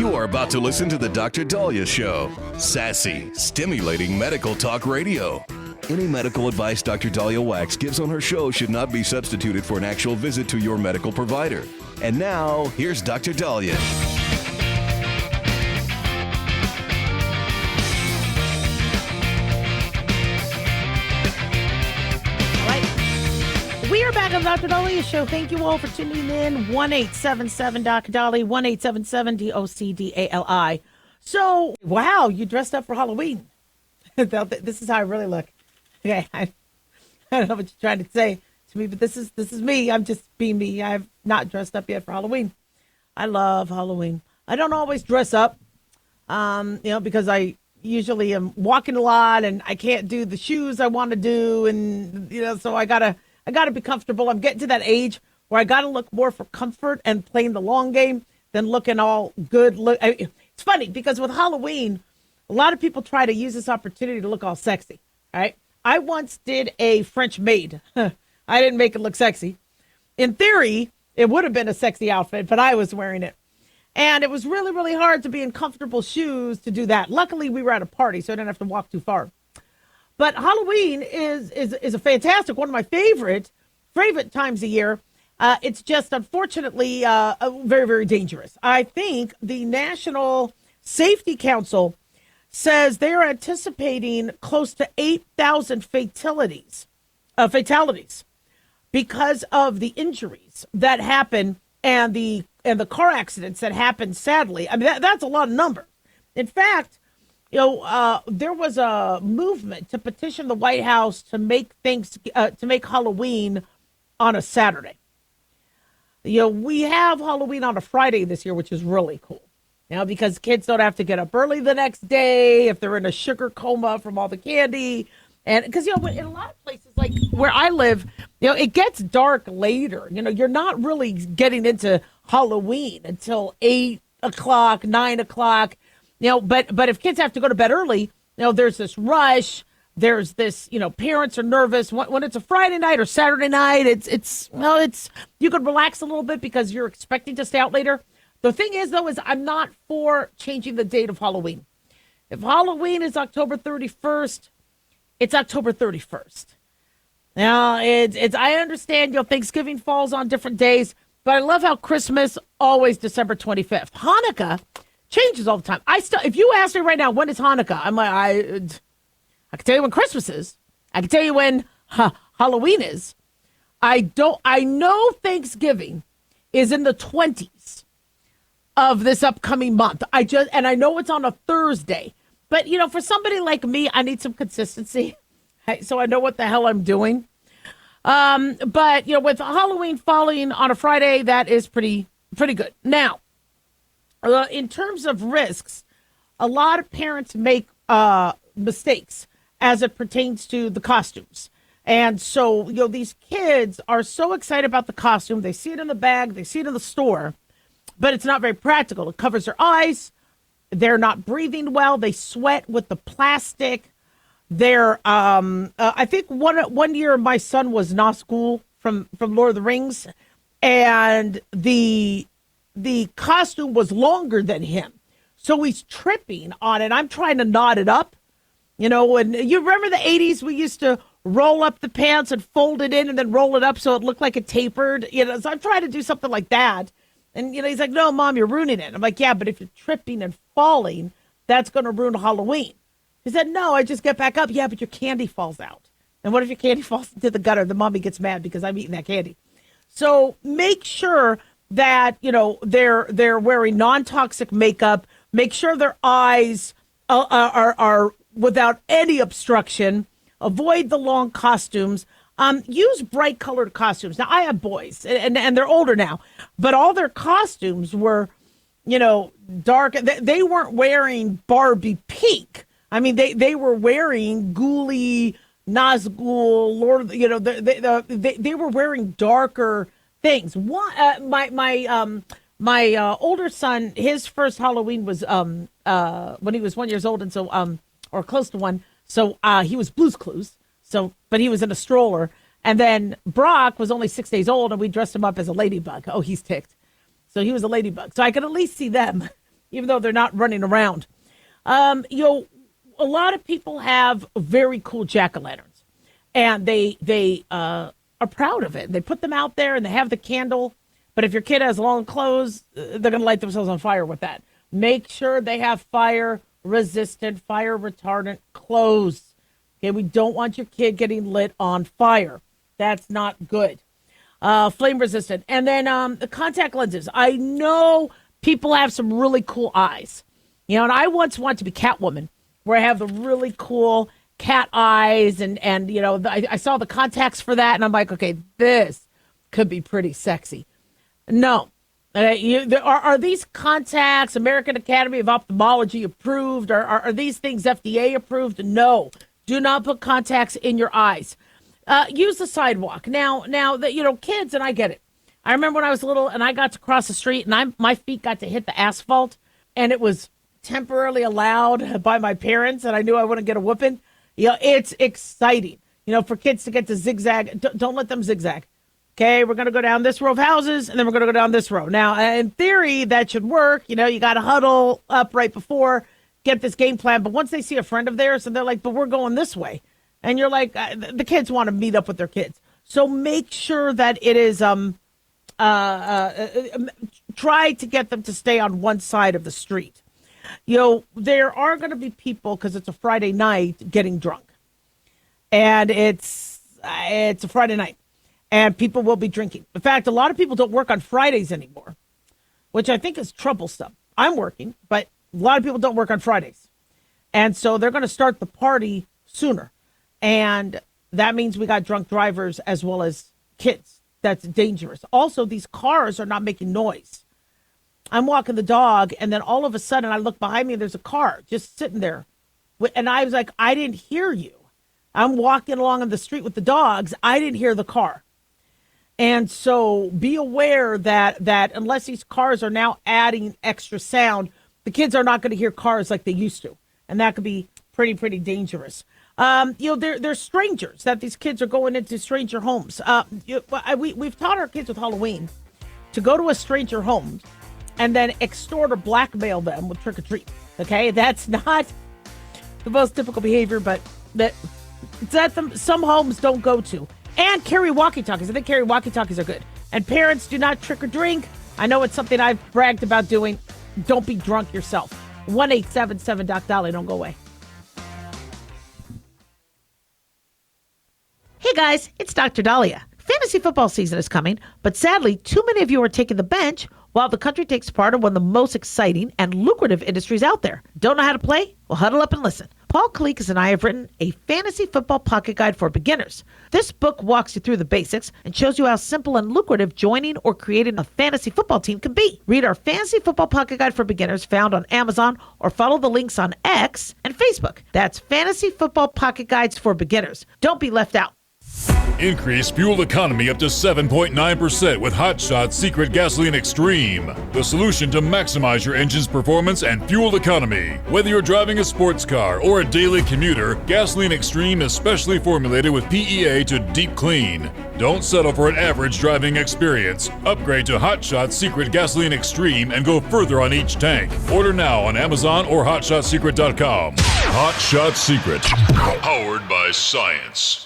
You are about to listen to the Dr. Daliah Show. Sassy, stimulating medical talk radio. Any medical advice Dr. Daliah Wax gives on her show should not be substituted for an actual visit to your medical provider. And now, here's Dr. Daliah. We are back on the Dr. Daliah Show. Thank you all for tuning in. 1-877-Dr. Dali, 1-877-DOCDALI. So, wow, you dressed up for Halloween. This is how I really look. Okay, I don't know what you're trying to say to me, but this is me. I'm just being me. I've not dressed up yet for Halloween. I love Halloween. I don't always dress up, because I usually am walking a lot and I can't do the shoes I want to do, and so I gotta be comfortable. I'm getting to that age where I gotta look more for comfort and playing the long game than looking all good. It's funny because with Halloween, a lot of people try to use this opportunity to look all sexy. Right? I once did a French maid. I didn't make it look sexy. In theory, it would have been a sexy outfit, but I was wearing it. And it was really, really hard to be in comfortable shoes to do that. Luckily, we were at a party, so I didn't have to walk too far. But Halloween is a fantastic, one of my favorite times a year. It's just, unfortunately, very, very dangerous. I think the National Safety Council says they're anticipating close to 8,000 fatalities because of the injuries that happen and the car accidents that happen. Sadly, I mean that's a lot of number. In fact, there was a movement to petition the White House to make Halloween on a Saturday. We have Halloween on a Friday this year, which is really cool. Because kids don't have to get up early the next day if they're in a sugar coma from all the candy. And because, in a lot of places like where I live, it gets dark later. You're not really getting into Halloween until 8 o'clock, 9 o'clock. But if kids have to go to bed early, there's this rush. There's this, parents are nervous when it's a Friday night or Saturday night. It's you could relax a little bit because you're expecting to stay out later. The thing is, though, is I'm not for changing the date of Halloween. If Halloween is October 31st, it's October 31st. Now, I understand, Thanksgiving falls on different days, but I love how Christmas always December 25th. Hanukkah changes all the time. If you ask me right now, when is Hanukkah? I'm like, I can tell you when Christmas is. I can tell you when Halloween is. I know Thanksgiving is in the 20s. Of this upcoming month. I know it's on a Thursday, but for somebody like me, I need some consistency, so I know what the hell I'm doing. But with Halloween falling on a Friday, that is pretty good. Now, in terms of risks, a lot of parents make mistakes as it pertains to the costumes. And so, these kids are so excited about the costume. They see it in the bag, they see it in the store, but it's not very practical. It covers their eyes. They're not breathing well. They sweat with the plastic. They're, I think one year my son was Nazgul from Lord of the Rings, and the costume was longer than him. So he's tripping on it. I'm trying to knot it up, and you remember the 80s, we used to roll up the pants and fold it in and then roll it up so it looked like it tapered, so I'm trying to do something like that. And, he's like, no, Mom, you're ruining it. I'm like, yeah, but if you're tripping and falling, that's going to ruin Halloween. He said, no, I just get back up. Yeah, but your candy falls out. And what if your candy falls into the gutter? The mommy gets mad because I'm eating that candy. So make sure that, they're wearing non-toxic makeup. Make sure their eyes are without any obstruction. Avoid the long costumes. Use bright colored costumes. Now, I have boys, and they're older now, but all their costumes were, dark. They weren't wearing Barbie pink. I mean, they were wearing Ghoulie, Nazgul, Lord. They were wearing darker things. My older son, his first Halloween was when he was 1 year old, and so or close to one. So he was Blue's Clues. So, but he was in a stroller. And then Brock was only 6 days old, and we dressed him up as a ladybug. Oh, he's ticked. So he was a ladybug. So I could at least see them even though they're not running around. A lot of people have very cool jack-o'-lanterns, and they are proud of it. They put them out there, and they have the candle. But if your kid has long clothes, they're going to light themselves on fire with that. Make sure they have fire-resistant, fire-retardant clothes. Okay, we don't want your kid getting lit on fire. That's not good. Flame-resistant. And then the contact lenses. I know people have some really cool eyes. And I once wanted to be Catwoman, where I have the really cool cat eyes, and I saw the contacts for that, and I'm like, okay, this could be pretty sexy. No. Are these contacts American Academy of Ophthalmology approved? Are these things FDA approved? No. Do not put contacts in your eyes. Use the sidewalk. Now that kids, and I get it. I remember when I was little and I got to cross the street and my feet got to hit the asphalt, and it was temporarily allowed by my parents, and I knew I wouldn't get a whooping. It's exciting, for kids to get to zigzag. Don't let them zigzag. Okay, we're going to go down this row of houses, and then we're going to go down this row. Now, in theory, that should work. You got to huddle up right before, get this game plan. But once they see a friend of theirs, and they're like, but we're going this way. And you're like, the kids want to meet up with their kids. So make sure that it is, try to get them to stay on one side of the street. There are going to be people, because it's a Friday night, getting drunk. And it's a Friday night. And people will be drinking. In fact, a lot of people don't work on Fridays anymore, which I think is troublesome. I'm working, but a lot of people don't work on Fridays. And so they're going to start the party sooner. And that means we got drunk drivers as well as kids. That's dangerous. Also, these cars are not making noise. I'm walking the dog, and then all of a sudden I look behind me and there's a car just sitting there. And I was like, I didn't hear you. I'm walking along on the street with the dogs. I didn't hear the car. And so be aware that unless these cars are now adding extra sound, the kids are not going to hear cars like they used to. And that could be pretty dangerous. There's strangers that these kids are going into stranger homes. We've taught our kids with Halloween to go to a stranger home and then extort or blackmail them with trick or treat. Okay, that's not the most typical behavior, but some homes don't go to. And carry walkie-talkies. I think carry walkie-talkies are good. And parents, do not trick or drink. I know it's something I've bragged about doing. Don't be drunk yourself. 1-877-DOC-DALIAH. Don't go away. Hey guys, it's Dr. Daliah. Fantasy football season is coming, but sadly, too many of you are taking the bench while the country takes part in one of the most exciting and lucrative industries out there. Don't know how to play? Well, huddle up and listen. Paul Kalikas and I have written a fantasy football pocket guide for beginners. This book walks you through the basics and shows you how simple and lucrative joining or creating a fantasy football team can be. Read our fantasy football pocket guide for beginners found on Amazon, or follow the links on X and Facebook. That's fantasy football pocket guides for beginners. Don't be left out. Increase fuel economy up to 7.9% with Hot Shot's Secret Gasoline Extreme, the solution to maximize your engine's performance and fuel economy. Whether you're driving a sports car or a daily commuter, Gasoline Extreme is specially formulated with PEA to deep clean. Don't settle for an average driving experience. Upgrade to Hot Shot's Secret Gasoline Extreme and go further on each tank. Order now on Amazon or HotShotSecret.com. Hot Shot Secret, powered by science.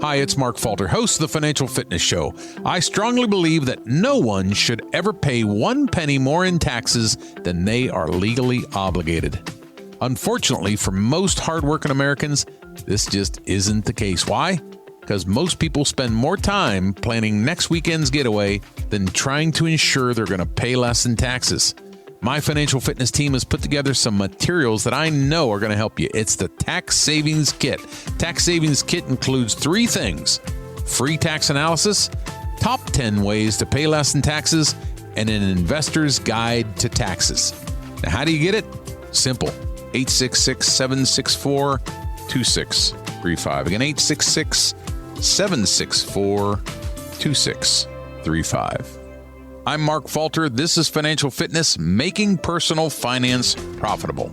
Hi, it's Mark Falter, host of the Financial Fitness Show. I strongly believe that no one should ever pay 1 penny more in taxes than they are legally obligated. Unfortunately, for most hardworking Americans, this just isn't the case. Why? Because most people spend more time planning next weekend's getaway than trying to ensure they're going to pay less in taxes. My financial fitness team has put together some materials that I know are going to help you. It's the Tax Savings Kit. Tax Savings Kit includes 3 things: free tax analysis, top 10 ways to pay less in taxes, and an investor's guide to taxes. Now, how do you get it? Simple. 866-764-2635. Again, 866-764-2635. I'm Mark Falter. This is Financial Fitness, making personal finance profitable.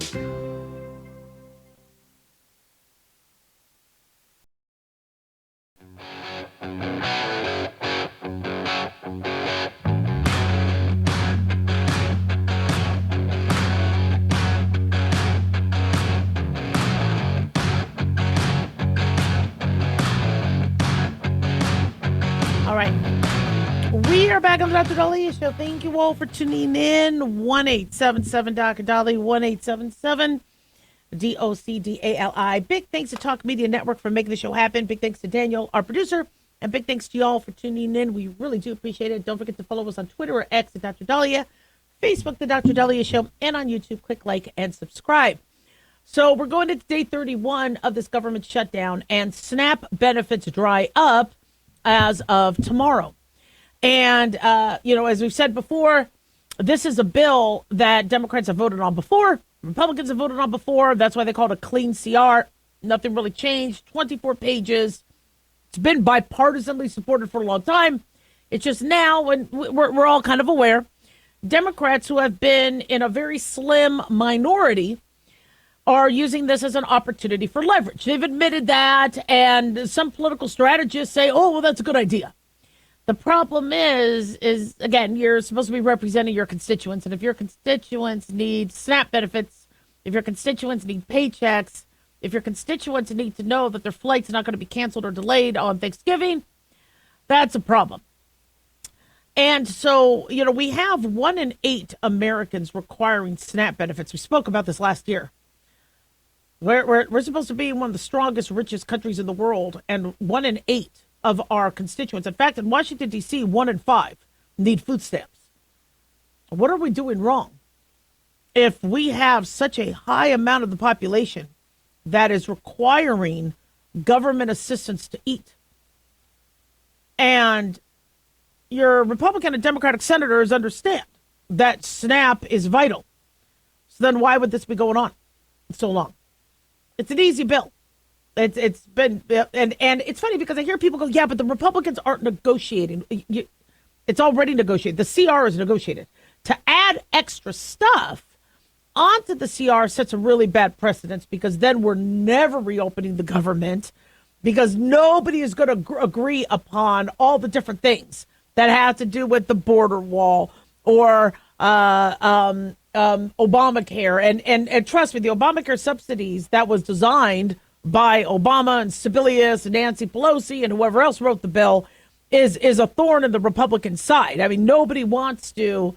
are back on the Dr. Daliah Show. Thank you all for tuning in. 1-877 Dr. Daliah, 1-877 DOCDALI. Big thanks to Talk Media Network for making the show happen. Big thanks to Daniel, our producer. And big thanks to y'all for tuning in. We really do appreciate it. Don't forget to follow us on Twitter or X at Dr. Daliah, Facebook, The Dr. Daliah Show, and on YouTube. Click like and subscribe. So we're going to day 31 of this government shutdown, and SNAP benefits dry up as of tomorrow. And, as we've said before, this is a bill that Democrats have voted on before. Republicans have voted on before. That's why they call it a clean CR. Nothing really changed. 24 pages. It's been bipartisanly supported for a long time. It's just now, when we're all kind of aware, Democrats who have been in a very slim minority are using this as an opportunity for leverage. They've admitted that, and some political strategists say, oh, well, that's a good idea. The problem is again, you're supposed to be representing your constituents, and if your constituents need SNAP benefits, if your constituents need paychecks, if your constituents need to know that their flight's not going to be canceled or delayed on Thanksgiving, that's a problem. And so, we have 1 in 8 Americans requiring SNAP benefits. We spoke about this last year. We're supposed to be one of the strongest, richest countries in the world, and 1 in 8 of our constituents. In fact, in Washington, D.C., 1 in 5 need food stamps. What are we doing wrong if we have such a high amount of the population that is requiring government assistance to eat? And your Republican and Democratic senators understand that SNAP is vital. So then why would this be going on so long? It's an easy bill. It's been, and it's funny because I hear people go, yeah, but the Republicans aren't negotiating. It's already negotiated. The CR is negotiated. To add extra stuff onto the CR sets a really bad precedence, because then we're never reopening the government, because nobody is going to agree upon all the different things that have to do with the border wall or Obamacare. And trust me, the Obamacare subsidies that was designed by Obama and Sebelius and Nancy Pelosi and whoever else wrote the bill is a thorn in the Republican side. I mean, nobody wants to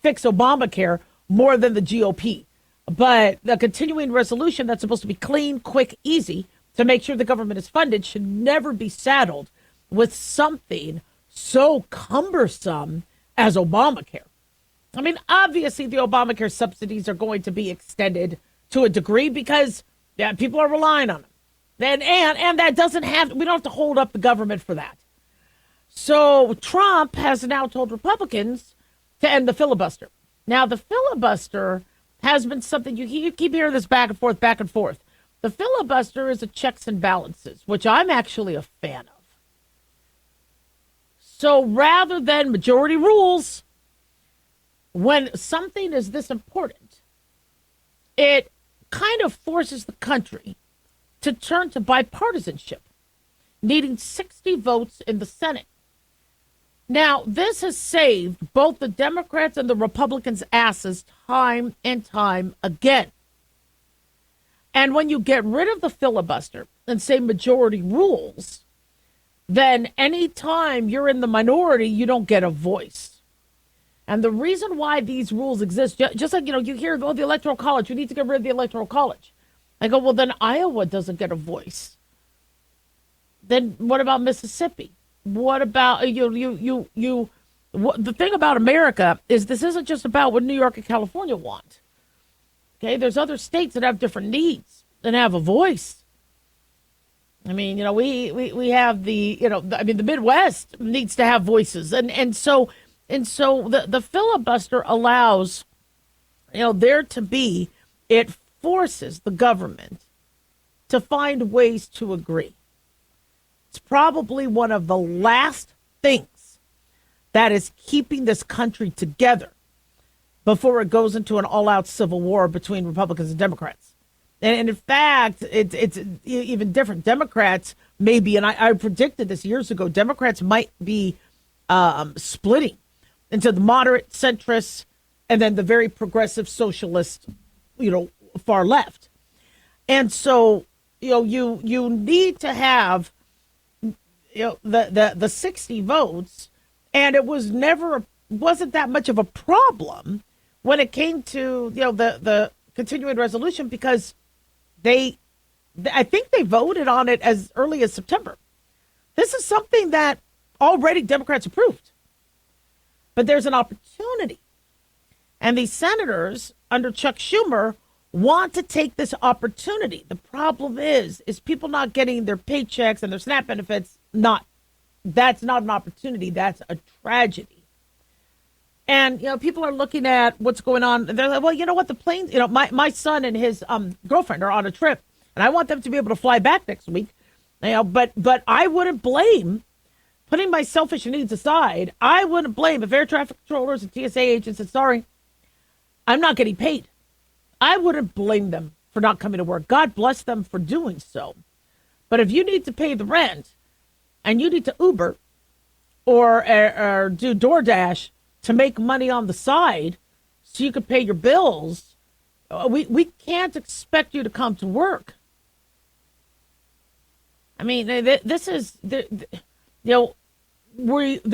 fix Obamacare more than the GOP. But the continuing resolution that's supposed to be clean, quick, easy to make sure the government is funded should never be saddled with something so cumbersome as Obamacare. I mean, obviously, the Obamacare subsidies are going to be extended to a degree because people are relying on them. And that doesn't have, we don't have to hold up the government for that. So Trump has now told Republicans to end the filibuster. Now, the filibuster has been something, you keep hearing this back and forth, back and forth. The filibuster is a checks and balances, which I'm actually a fan of. So rather than majority rules, when something is this important, it kind of forces the country to turn to bipartisanship, needing 60 votes in the Senate. Now, this has saved both the Democrats and the Republicans' asses time and time again. And when you get rid of the filibuster and say majority rules, then anytime you're in the minority, you don't get a voice. And the reason why these rules exist, just like, you hear, oh, the Electoral College, we need to get rid of the Electoral College. I go, well, then Iowa doesn't get a voice. Then what about Mississippi? What about, the thing about America is this isn't just about what New York and California want. Okay, there's other states that have different needs and have a voice. I mean, we have the Midwest needs to have voices. And so the filibuster allows, there to be, it forces the government to find ways to agree. It's probably one of the last things that is keeping this country together before it goes into an all-out civil war between Republicans and Democrats. And in fact, it's even different. Democrats maybe, and I predicted this years ago, Democrats might be splitting into the moderate centrists and then the very progressive socialist, far left. And so, you need to have, the 60 votes And it wasn't that much of a problem when it came to, the continuing resolution, because I think they voted on it as early as September. This is something that already Democrats approved. But there's an opportunity. And these senators under Chuck Schumer want to take this opportunity. The problem is people not getting their paychecks and their SNAP benefits. That's not an opportunity. That's a tragedy. And, people are looking at what's going on. They're like, well, you know what? The planes, my son and his girlfriend are on a trip, and I want them to be able to fly back next week. But I wouldn't blame, putting my selfish needs aside, I wouldn't blame if air traffic controllers and TSA agents said, sorry, I'm not getting paid. I wouldn't blame them for not coming to work. God bless them for doing so. But if you need to pay the rent and you need to Uber or do DoorDash to make money on the side so you can pay your bills, we can't expect you to come to work. I mean, this is, there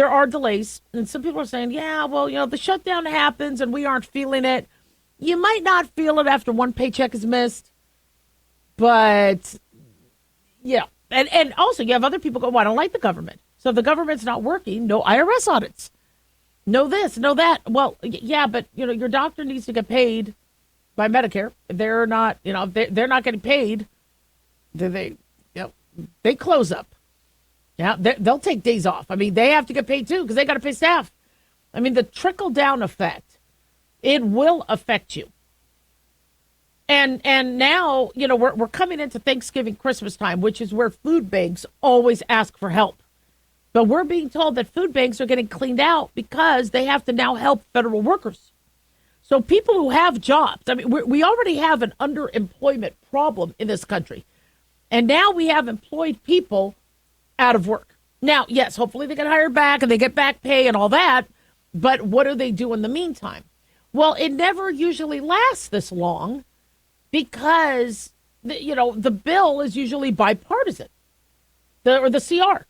are delays, and some people are saying, yeah, well, the shutdown happens and we aren't feeling it. You might not feel it after one paycheck is missed, but yeah. And also you have other people go, well, I don't like the government. So if the government's not working, no IRS audits. No this, no that. Well, yeah, but your doctor needs to get paid by Medicare. If they're not, if they're not getting paid, then they close up. Yeah, they'll take days off. I mean, they have to get paid too because they got to pay staff. I mean, the trickle down effect, it will affect you. And now, we're coming into Thanksgiving, Christmas time, which is where food banks always ask for help. But we're being told that food banks are getting cleaned out because they have to now help federal workers. So people who have jobs, I mean, we already have an underemployment problem in this country. And now we have employed people out of work. Now, yes, hopefully they get hired back and they get back pay and all that. But what do they do in the meantime? Well, it never usually lasts this long because, the bill is usually bipartisan, the CR.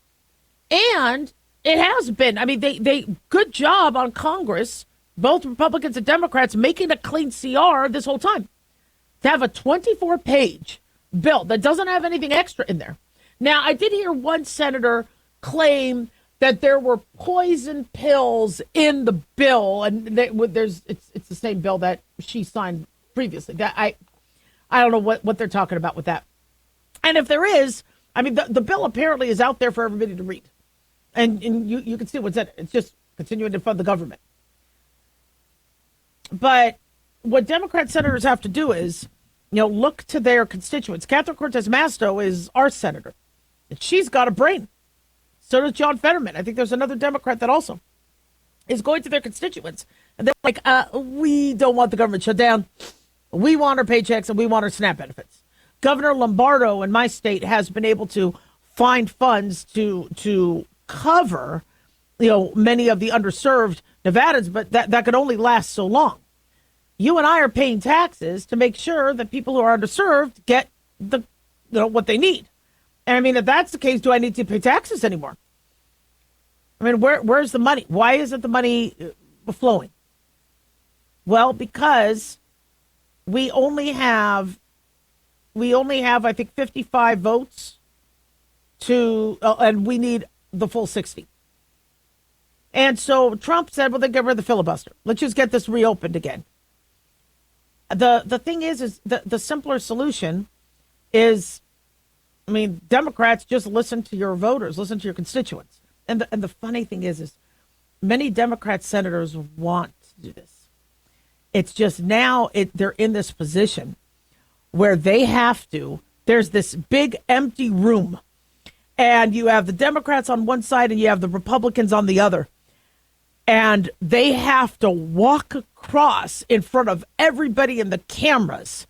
And it has been. I mean, they good job on Congress, both Republicans and Democrats, making a clean CR this whole time. To have a 24-page bill that doesn't have anything extra in there. Now, I did hear one senator claim that there were poison pills in the bill, and it's the same bill that she signed previously. That I don't know what they're talking about with that. And if there is, I mean, the bill apparently is out there for everybody to read. And you can see what's in it. It's just continuing to fund the government. But what Democrat senators have to do is, look to their constituents. Catherine Cortez Masto is our senator. And she's got a brain. So does John Fetterman. I think there's another Democrat that also is going to their constituents. And they're like, we don't want the government shut down. We want our paychecks and we want our SNAP benefits. Governor Lombardo in my state has been able to find funds to cover, many of the underserved Nevadans, but that could only last so long. You and I are paying taxes to make sure that people who are underserved get what they need. And I mean, if that's the case, do I need to pay taxes anymore? I mean, where's the money? Why isn't the money flowing? Well, because we only have, I think, 55 votes and we need the full 60. And so Trump said, well, then get rid of the filibuster. Let's just get this reopened again. The thing is the simpler solution is, I mean, Democrats just listen to your voters, listen to your constituents. And the funny thing is many Democrat senators want to do this. It's just now they're in this position where they have to. There's this big empty room, and you have the Democrats on one side and you have the Republicans on the other. And they have to walk across in front of everybody in the cameras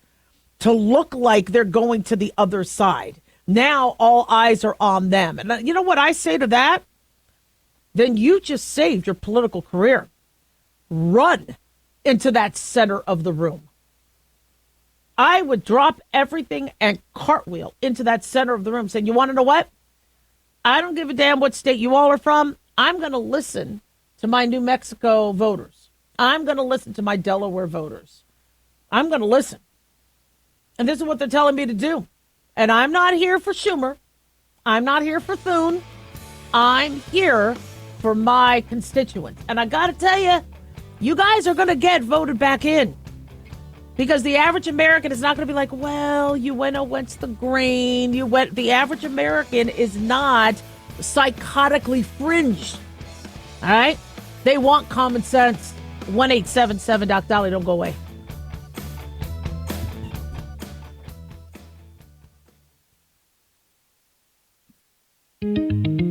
to look like they're going to the other side. Now all eyes are on them. And you know what I say to that? Then you just saved your political career. Run into that center of the room. I would drop everything and cartwheel into that center of the room saying, you want to know what? I don't give a damn what state you all are from. I'm going to listen to my New Mexico voters. I'm going to listen to my Delaware voters. I'm going to listen. And this is what they're telling me to do. And I'm not here for Schumer. I'm not here for Thune. I'm here for my constituents. And I got to tell you, you guys are going to get voted back in. Because the average American is not going to be like, well, you went against the grain. The average American is not psychotically fringed. All right? They want common sense. 1-877 Doc Daliah, don't go away.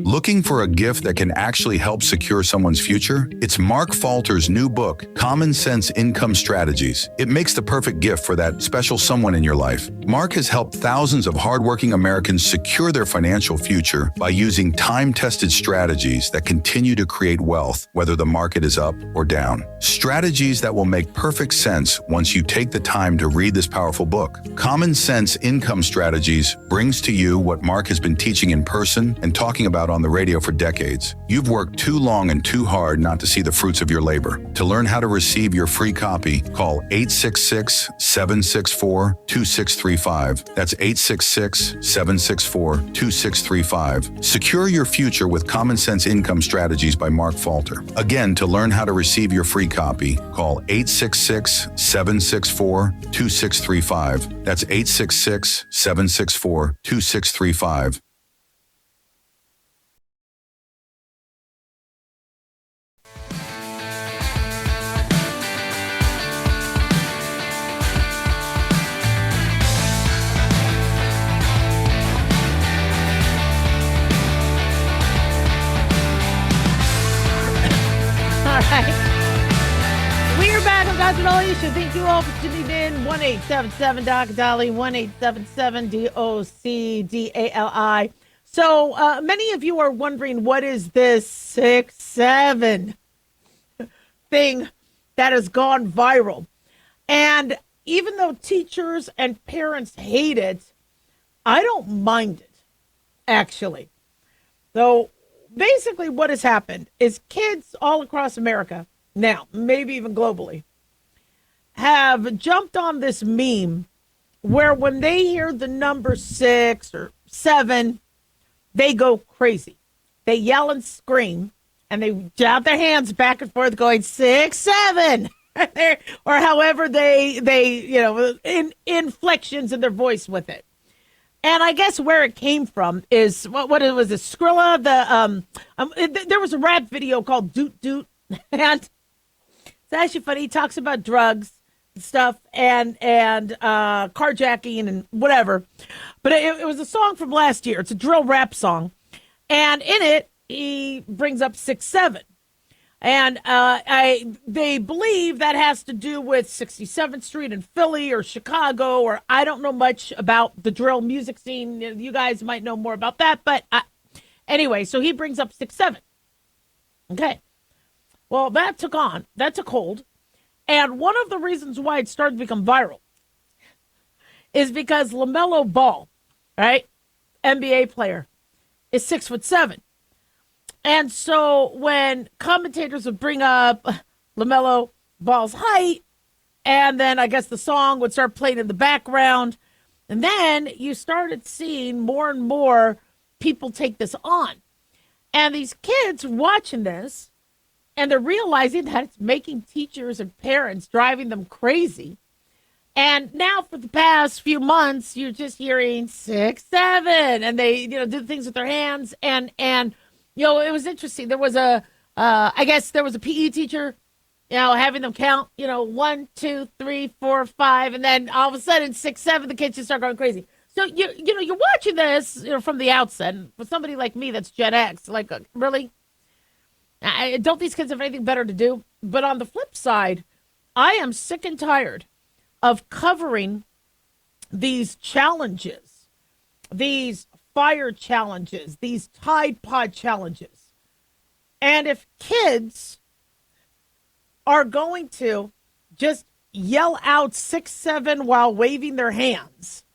Looking for a gift that can actually help secure someone's future? It's Mark Falter's new book, Common Sense Income Strategies. It makes the perfect gift for that special someone in your life. Mark has helped thousands of hardworking Americans secure their financial future by using time-tested strategies that continue to create wealth, whether the market is up or down. Strategies that will make perfect sense once you take the time to read this powerful book. Common Sense Income Strategies brings to you what Mark has been teaching in person and talking about on the radio for decades. You've worked too long and too hard not to see the fruits of your labor. To learn how to receive your free copy, call 866-764-2635. That's 866-764-2635. Secure your future with Common Sense Income Strategies by Mark Falter. Again, to learn how to receive your free copy, call 866-764-2635. That's 866-764-2635. We're back on Dr. Daliah Show. Thank you all for tuning in. 1-877 Doc Daliah, 1-877 DOCDALI. So many of you are wondering, what is this 6-7 thing that has gone viral? And even though teachers and parents hate it, I don't mind it, actually. So basically what has happened is kids all across America, now, maybe even globally, have jumped on this meme where when they hear the number 6 or 7, they go crazy. They yell and scream, and they jab their hands back and forth going 6, 7, or however they inflections in their voice with it. And I guess where it came from is what it was, Skrilla. There was a rap video called Doot Doot, and it's actually funny. He talks about drugs and stuff and carjacking and whatever. But it was a song from last year. It's a drill rap song, and in it he brings up 6-7. And they believe that has to do with 67th Street in Philly or Chicago, or I don't know much about the drill music scene. You guys might know more about that. But anyway, so he brings up 6-7. Okay. Well, that took hold. And one of the reasons why it started to become viral is because LaMelo Ball, right, NBA player, is 6'7". And so when commentators would bring up LaMelo Ball's height, and then I guess the song would start playing in the background, and then you started seeing more and more people take this on. And these kids watching this, and they're realizing that it's making teachers and parents, driving them crazy. And now for the past few months, you're just hearing 6-7, and they, do things with their hands. And it was interesting. There was I guess there was a PE teacher, having them count, 1, 2, 3, 4, 5, and then all of a sudden 6-7, the kids just start going crazy. So you're watching this, from the outset. And for somebody like me, that's Gen X, like really. Don't these kids have anything better to do? But on the flip side, I am sick and tired of covering these challenges, these fire challenges, these Tide Pod challenges. And if kids are going to just yell out 6-7 while waving their hands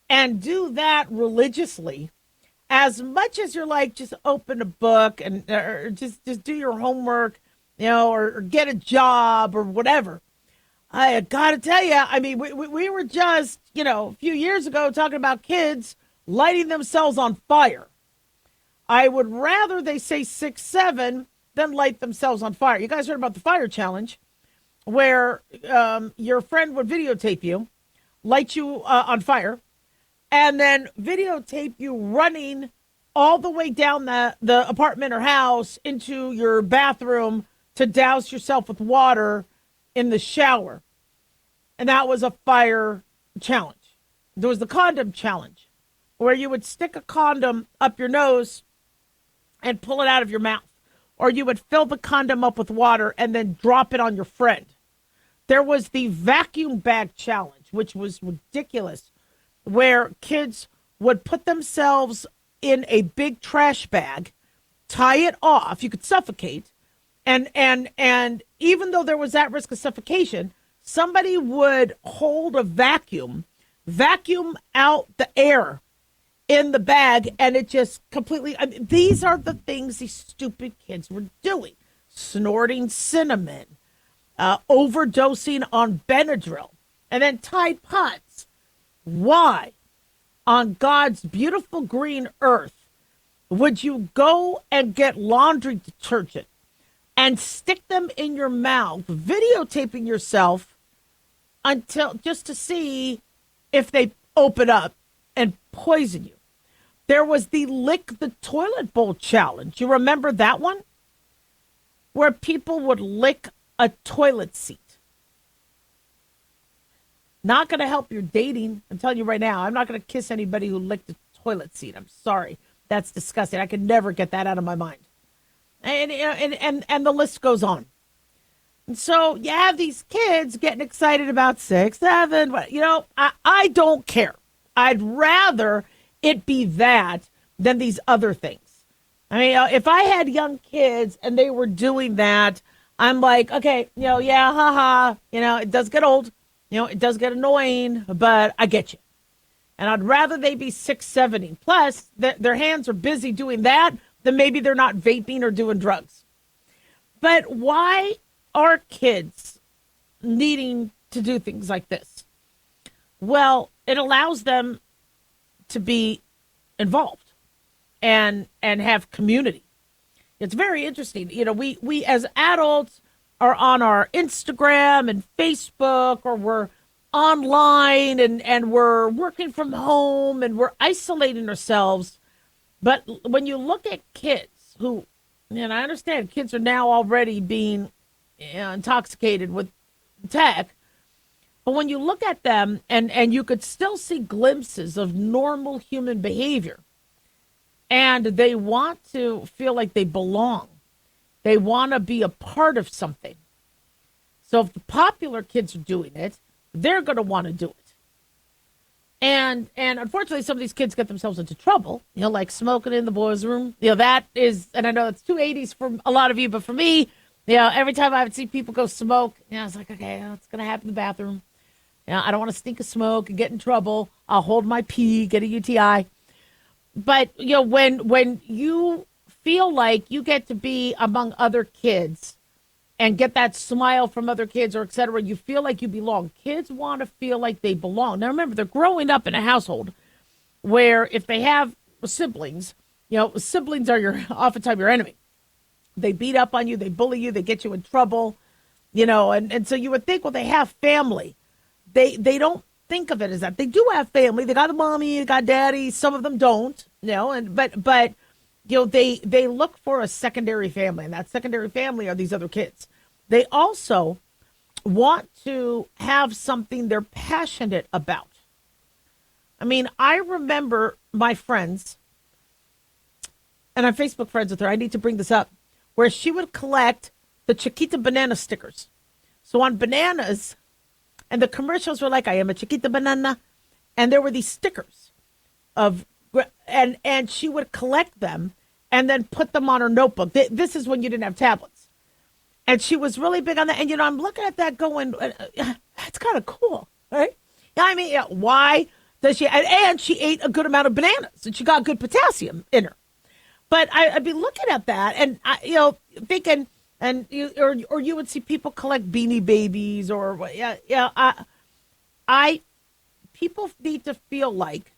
and do that religiously as much as you're like, just open a book and or just do your homework, or get a job or whatever. I got to tell you, I mean, we were just, a few years ago talking about kids lighting themselves on fire. I would rather they say 6, 7 than light themselves on fire. You guys heard about the fire challenge where your friend would videotape you, light you on fire, and then videotape you running all the way down the apartment or house into your bathroom to douse yourself with water in the shower. And that was a fire challenge. There was the condom challenge where you would stick a condom up your nose and pull it out of your mouth. Or you would fill the condom up with water and then drop it on your friend. There was the vacuum bag challenge, which was ridiculous, where kids would put themselves in a big trash bag, tie it off, you could suffocate, and even though there was that risk of suffocation, somebody would hold a vacuum out the air in the bag, and it just completely, these are the things these stupid kids were doing. Snorting cinnamon, overdosing on Benadryl, and then Tide Pods. Why on God's beautiful green earth would you go and get laundry detergent and stick them in your mouth, videotaping yourself until just to see if they open up and poison you? There was the lick the toilet bowl challenge. You remember that one? Where people would lick a toilet seat. Not going to help your dating. I'm telling you right now, I'm not going to kiss anybody who licked a toilet seat. I'm sorry. That's disgusting. I could never get that out of my mind. And the list goes on. And so you have these kids getting excited about 6, 7. I don't care. I'd rather it be that than these other things. I mean, if I had young kids and they were doing that, I'm like, okay, yeah, haha. It does get old. It does get annoying, but I get you. And I'd rather they be 6, 7. Plus, their hands are busy doing that than maybe they're not vaping or doing drugs. But why are kids needing to do things like this? Well, it allows them to be involved and have community. It's very interesting. We as adults are on our Instagram and Facebook, or we're online and we're working from home and we're isolating ourselves. But when you look at kids who, and I understand kids are now already being intoxicated with tech, but when you look at them and you could still see glimpses of normal human behavior, and they want to feel like they belong. They want to be a part of something. So if the popular kids are doing it, they're going to want to do it. And unfortunately, some of these kids get themselves into trouble, like smoking in the boys' room. That is, and I know it's 280s for a lot of you, but for me, every time I would see people go smoke, I was like, okay, it's going to happen in the bathroom. I don't want to stink of smoke and get in trouble. I'll hold my pee, get a UTI. But, when you feel like you get to be among other kids and get that smile from other kids, or et cetera, you feel like you belong. Kids want to feel like they belong. Now, remember, they're growing up in a household where if they have siblings, siblings are oftentimes your enemy. They beat up on you, they bully you, they get you in trouble, and so you would think, well, they have family. They don't think of it as that. They do have family. They got a mommy, they got daddy. Some of them don't, but they look for a secondary family, and that secondary family are these other kids. They also want to have something they're passionate about. I mean, I remember my friends, and I'm Facebook friends with her. I need to bring this up, where she would collect the Chiquita banana stickers. So on bananas, and the commercials were like, I am a Chiquita banana. And there were these stickers and she would collect them and then put them on her notebook. This is when you didn't have tablets. And she was really big on that. And, I'm looking at that going, that's kind of cool, right? I mean, why? Does she? And she ate a good amount of bananas, and she got good potassium in her. But I'd be looking at that, and thinking, and or you would see people collect Beanie Babies, or people need to feel like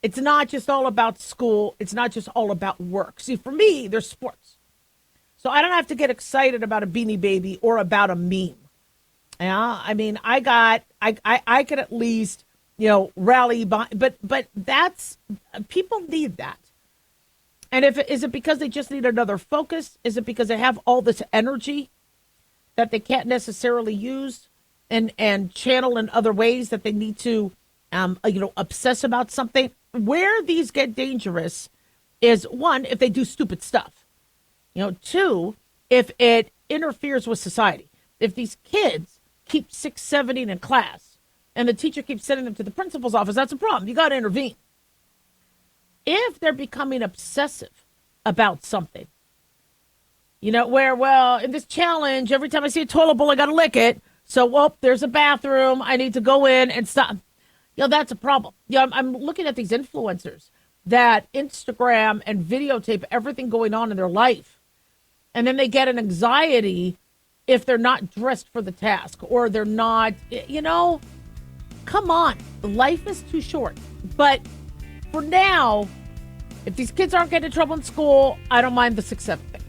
it's not just all about school. It's not just all about work. See, for me, there's sports. So I don't have to get excited about a Beanie Baby or about a meme. Yeah, I mean, I could at least, rally behind, but that's, people need that. And is it because they just need another focus? Is it because they have all this energy that they can't necessarily use and channel in other ways that they need to, obsess about something? Where these get dangerous is, one, if they do stupid stuff. Two, if it interferes with society. If these kids keep 6-7 in class and the teacher keeps sending them to the principal's office, that's a problem. You got to intervene. If they're becoming obsessive about something, where, in this challenge, every time I see a toilet bowl, I got to lick it. So, there's a bathroom. I need to go in and stop. That's a problem. I'm looking at these influencers that Instagram and videotape everything going on in their life. And then they get an anxiety if they're not dressed for the task or they're not, come on. Life is too short. But for now, if these kids aren't getting in trouble in school, I don't mind the 6-7 thing.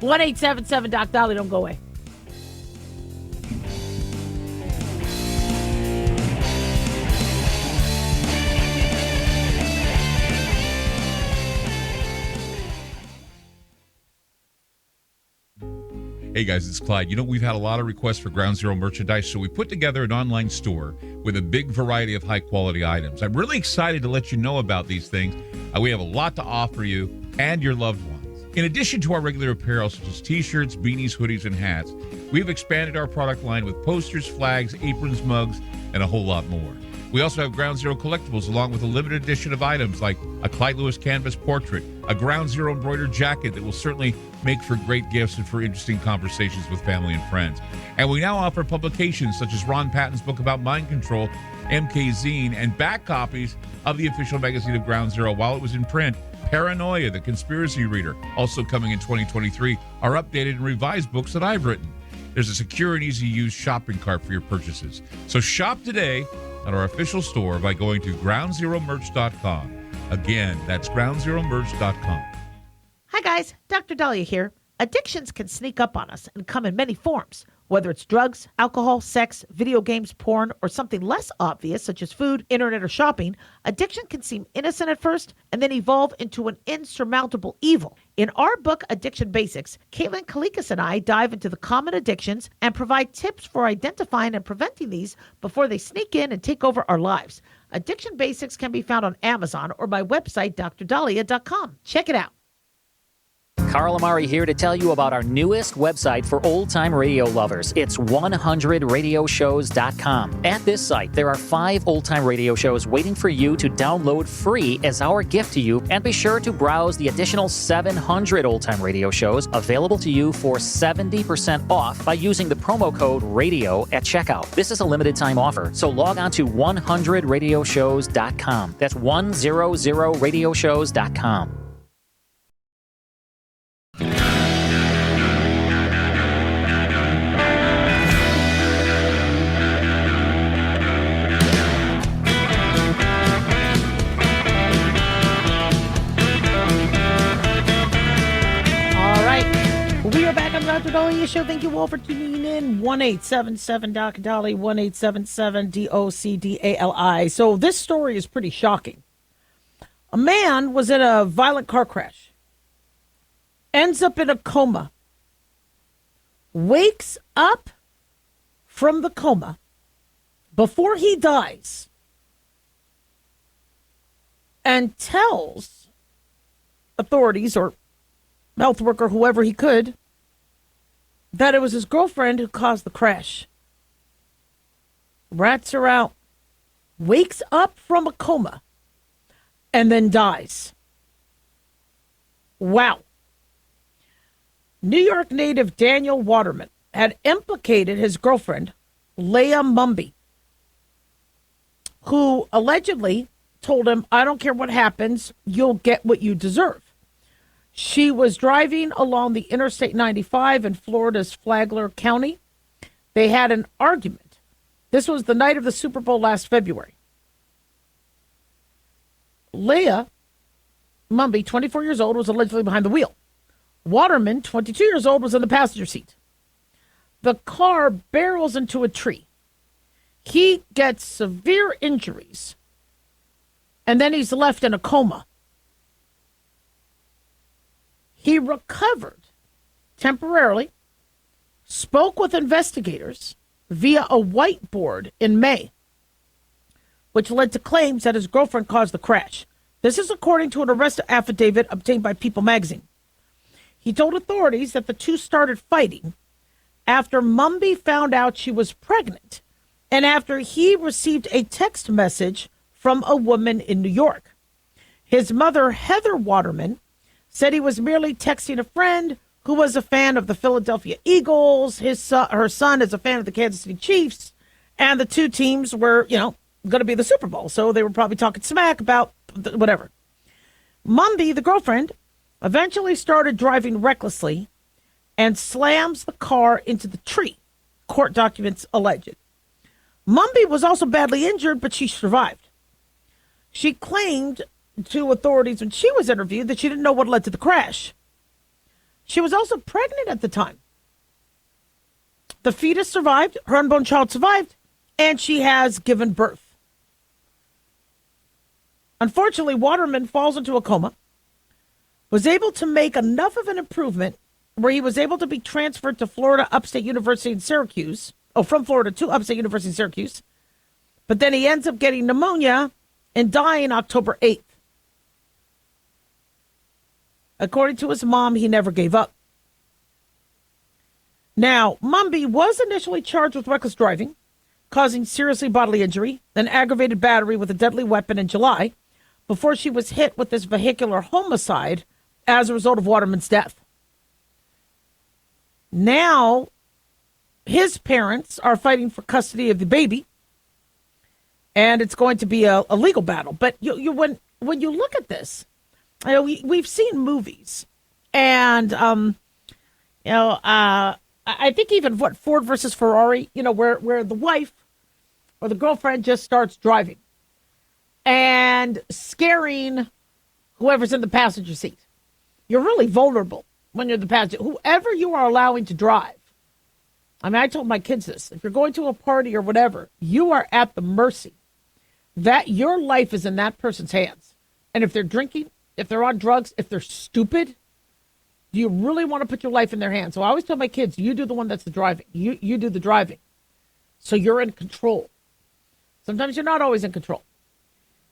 1-877 Doc Daliah, don't go away. Hey guys, it's Clyde. We've had a lot of requests for Ground Zero merchandise, so we put together an online store with a big variety of high-quality items. I'm really excited to let you know about these things. We have a lot to offer you and your loved ones. In addition to our regular apparel, such as t-shirts, beanies, hoodies, and hats, we've expanded our product line with posters, flags, aprons, mugs, and a whole lot more. We also have Ground Zero collectibles, along with a limited edition of items like a Clyde Lewis canvas portrait, a Ground Zero embroidered jacket that will certainly make for great gifts and for interesting conversations with family and friends. And we now offer publications such as Ron Patton's book about mind control, MK Zine, and back copies of the official magazine of Ground Zero while it was in print. Paranoia, the Conspiracy Reader, also coming in 2023, are updated and revised books that I've written. There's a secure and easy-to-use shopping cart for your purchases. So shop today at our official store by going to groundzeromerch.com. Again, that's groundzeromerch.com. Hi guys, Dr. Daliah here. Addictions can sneak up on us and come in many forms, whether it's drugs, alcohol, sex, video games, porn, or something less obvious such as food, internet, or shopping. Addiction can seem innocent at first and then evolve into an insurmountable evil. In our book, Addiction Basics, Caitlin Kalikas and I dive into the common addictions and provide tips for identifying and preventing these before they sneak in and take over our lives. Addiction Basics can be found on Amazon or my website, drdaliah.com. Check it out. Carl Amari here to tell you about our newest website for old-time radio lovers. It's 100radioshows.com. At this site, there are 5 old-time radio shows waiting for you to download free as our gift to you, and be sure to browse the additional 700 old-time radio shows available to you for 70% off by using the promo code RADIO at checkout. This is a limited-time offer, so log on to 100radioshows.com. That's 100radioshows.com. We are back on the Dr. Daliah Show. Thank you all for tuning in. 1-877 Dr. Daliah, 1-877-DOCDALI. So this story is pretty shocking. A man was in a violent car crash, ends up in a coma, wakes up from the coma before he dies, and tells authorities or health worker, whoever he could, that it was his girlfriend who caused the crash. Rats her out, wakes up from a coma, and then dies. Wow. New York native Daniel Waterman had implicated his girlfriend, Leah Mumby, who allegedly told him, I don't care what happens, you'll get what you deserve. She was driving along the Interstate 95 in Florida's Flagler County. They had an argument. This was the night of the Super Bowl last February. Leah Mumby, 24 years old, was allegedly behind the wheel. Waterman, 22 years old, was in the passenger seat. The car barrels into a tree. He gets severe injuries, and then he's left in a coma. He recovered temporarily, spoke with investigators via a whiteboard in May, which led to claims that his girlfriend caused the crash. This is according to an arrest affidavit obtained by People magazine. He told authorities that the two started fighting after Mumby found out she was pregnant and after he received a text message from a woman in New York. His mother, Heather Waterman, said he was merely texting a friend who was a fan of the Philadelphia Eagles. Her son is a fan of the Kansas City Chiefs, and the two teams were, going to be the Super Bowl. So they were probably talking smack about whatever. Mumby, the girlfriend, eventually started driving recklessly and slams the car into the tree, court documents allege. Mumby was also badly injured, but she survived. She claimed to authorities when she was interviewed that she didn't know what led to the crash. She was also pregnant at the time. The fetus survived, her unborn child survived, and she has given birth. Unfortunately, Waterman falls into a coma, was able to make enough of an improvement where he was able to be transferred to Florida Upstate University in Syracuse, from Florida to Upstate University in Syracuse, but then he ends up getting pneumonia and dying October 8th. According to his mom, he never gave up. Now, Mumby was initially charged with reckless driving, causing seriously bodily injury, then aggravated battery with a deadly weapon in July, before she was hit with this vehicular homicide as a result of Waterman's death. Now, his parents are fighting for custody of the baby, and it's going to be a legal battle. But when you look at this, we've seen movies, and I think even Ford versus Ferrari, where the wife or the girlfriend just starts driving and scaring whoever's in the passenger seat. You're really vulnerable when you're the passenger. Whoever you are allowing to drive. I mean, I told my kids this. If you're going to a party or whatever, you are at the mercy. That your life is in that person's hands. And if they're drinking, if they're on drugs, if they're stupid, do you really want to put your life in their hands? So I always tell my kids, you do the one that's the driving. You do the driving. So you're in control. Sometimes you're not always in control.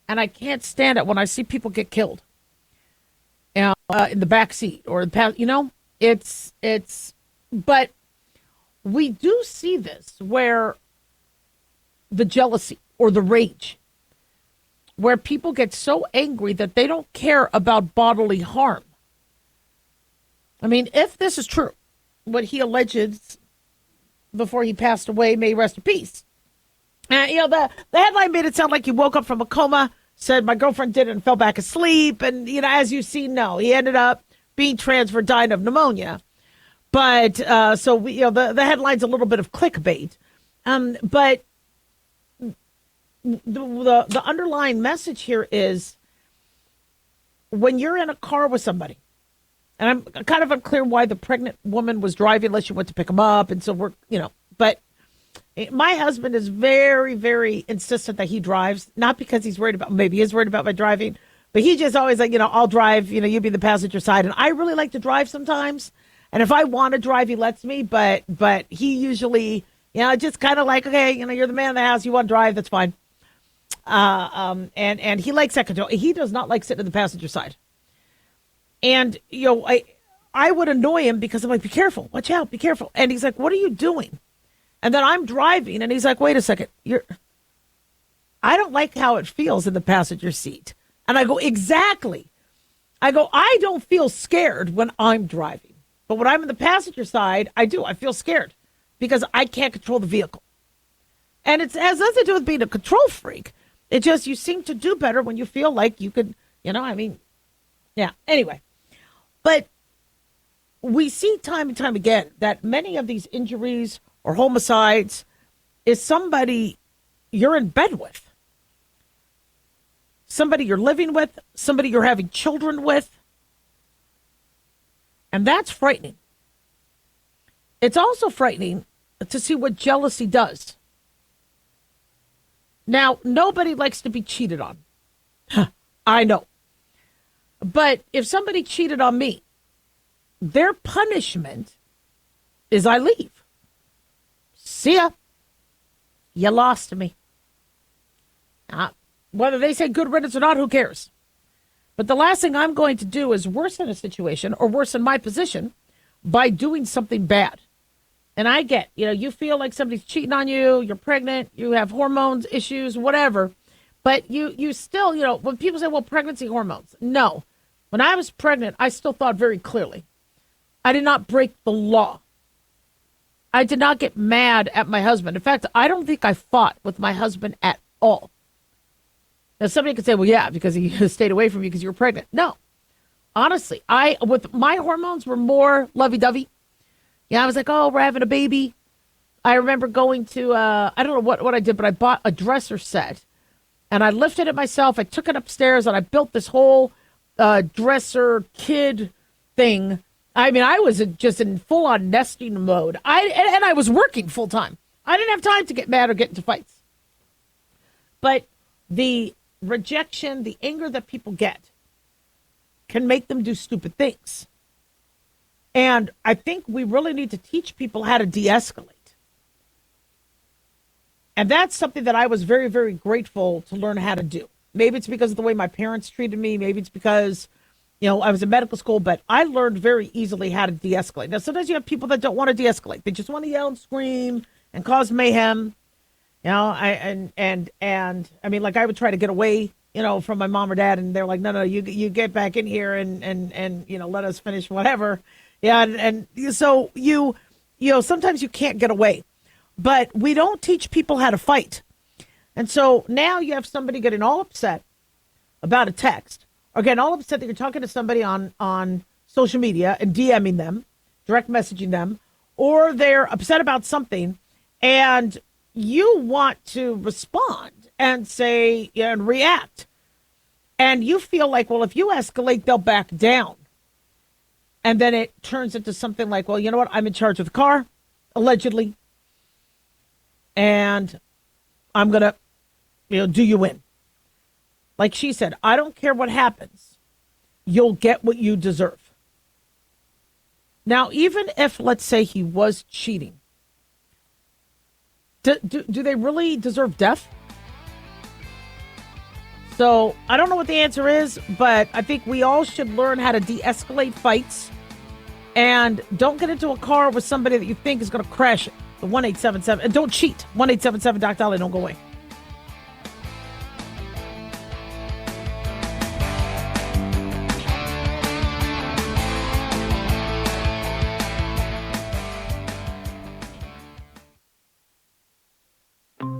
And I can't stand it when I see people get killed in the back seat or the past. But we do see this where the jealousy or the rage, where people get so angry that they don't care about bodily harm. I mean, if this is true, what he alleges before he passed away, may he rest in peace. The headline made it sound like he woke up from a coma, said my girlfriend did it and fell back asleep. And, as you see, no, he ended up being transferred, dying of pneumonia. But the headline's a little bit of clickbait. But the underlying message here is when you're in a car with somebody, and I'm kind of unclear why the pregnant woman was driving unless you went to pick him up. And so but my husband is very, very insistent that he drives, not because he's worried about, maybe he's worried about my driving, but he just always like, I'll drive, you be the passenger side. And I really like to drive sometimes. And if I want to drive, he lets me, but he usually, just kind of like, okay, you're the man of the house. You want to drive, that's fine. And he likes that control. He does not like sitting in the passenger side. And, I would annoy him because I'm like, be careful, watch out, be careful. And he's like, what are you doing? And then I'm driving and he's like, wait a second, I don't like how it feels in the passenger seat. And I go, exactly. I don't feel scared when I'm driving. But when I'm in the passenger side, I feel scared because I can't control the vehicle. And it has nothing to do with being a control freak. It just, you seem to do better when you feel like you could, yeah. Anyway, but we see time and time again that many of these injuries or homicides is somebody you're in bed with, somebody you're living with, somebody you're having children with. And that's frightening. It's also frightening to see what jealousy does. Now, nobody likes to be cheated on. I know. But if somebody cheated on me, their punishment is I leave. See ya. You lost me. Whether they say good riddance or not, who cares? But the last thing I'm going to do is worsen a situation or worsen my position by doing something bad. And I get, you feel like somebody's cheating on you, you're pregnant, you have hormones issues, whatever. But you still, when people say, well, pregnancy hormones. No. When I was pregnant, I still thought very clearly. I did not break the law. I did not get mad at my husband. In fact, I don't think I fought with my husband at all. Now, somebody could say, well, yeah, because he stayed away from you because you were pregnant. No. Honestly, with my hormones were more lovey-dovey. Yeah, I was like, oh, we're having a baby. I remember going to, I don't know what I did, but I bought a dresser set. And I lifted it myself. I took it upstairs, and I built this whole dresser kid thing. I mean, I was just in full-on nesting mode. And I was working full-time. I didn't have time to get mad or get into fights. But the rejection, the anger that people get can make them do stupid things. And I think we really need to teach people how to de-escalate. And that's something that I was very, very grateful to learn how to do. Maybe it's because of the way my parents treated me. Maybe it's because, I was in medical school, but I learned very easily how to de-escalate. Now, sometimes you have people that don't want to de-escalate. They just want to yell and scream and cause mayhem. I mean, like I would try to get away, from my mom or dad, and they're like, no, you get back in here and let us finish whatever. Yeah, and so sometimes you can't get away, but we don't teach people how to fight. And so now you have somebody getting all upset about a text, or getting all upset that you're talking to somebody on social media and DMing them, direct messaging them, or they're upset about something, and you want to respond and say and react. And you feel like, well, if you escalate, they'll back down. And then it turns into something like, well, you know what? I'm in charge of the car, allegedly. And I'm going to, do you in. Like she said, I don't care what happens. You'll get what you deserve. Now, even if, let's say, he was cheating, do they really deserve death? So I don't know what the answer is, but I think we all should learn how to de-escalate fights, and don't get into a car with somebody that you think is going to crash it. The 1-877, and don't cheat. 1-877 Doc Daliah, don't go away.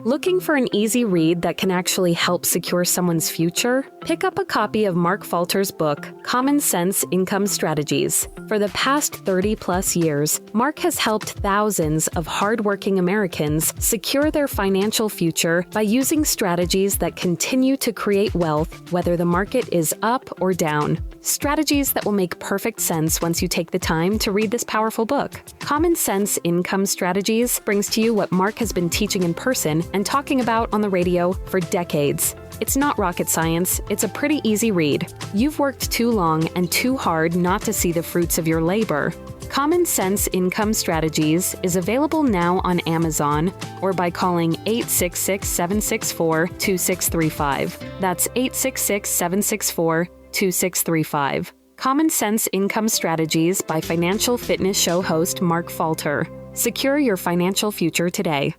Looking for an easy read that can actually help secure someone's future? Pick up a copy of Mark Falter's book, Common Sense Income Strategies. For the past 30-plus years, Mark has helped thousands of hardworking Americans secure their financial future by using strategies that continue to create wealth, whether the market is up or down. Strategies that will make perfect sense once you take the time to read this powerful book. Common Sense Income Strategies brings to you what Mark has been teaching in person and talking about on the radio for decades. It's not rocket science, it's a pretty easy read. You've worked too long and too hard not to see the fruits of your labor. Common Sense Income Strategies is available now on Amazon or by calling 866-764-2635. That's 866-764-2635. Common Sense Income Strategies by Financial Fitness Show host Mark Falter. Secure your financial future today.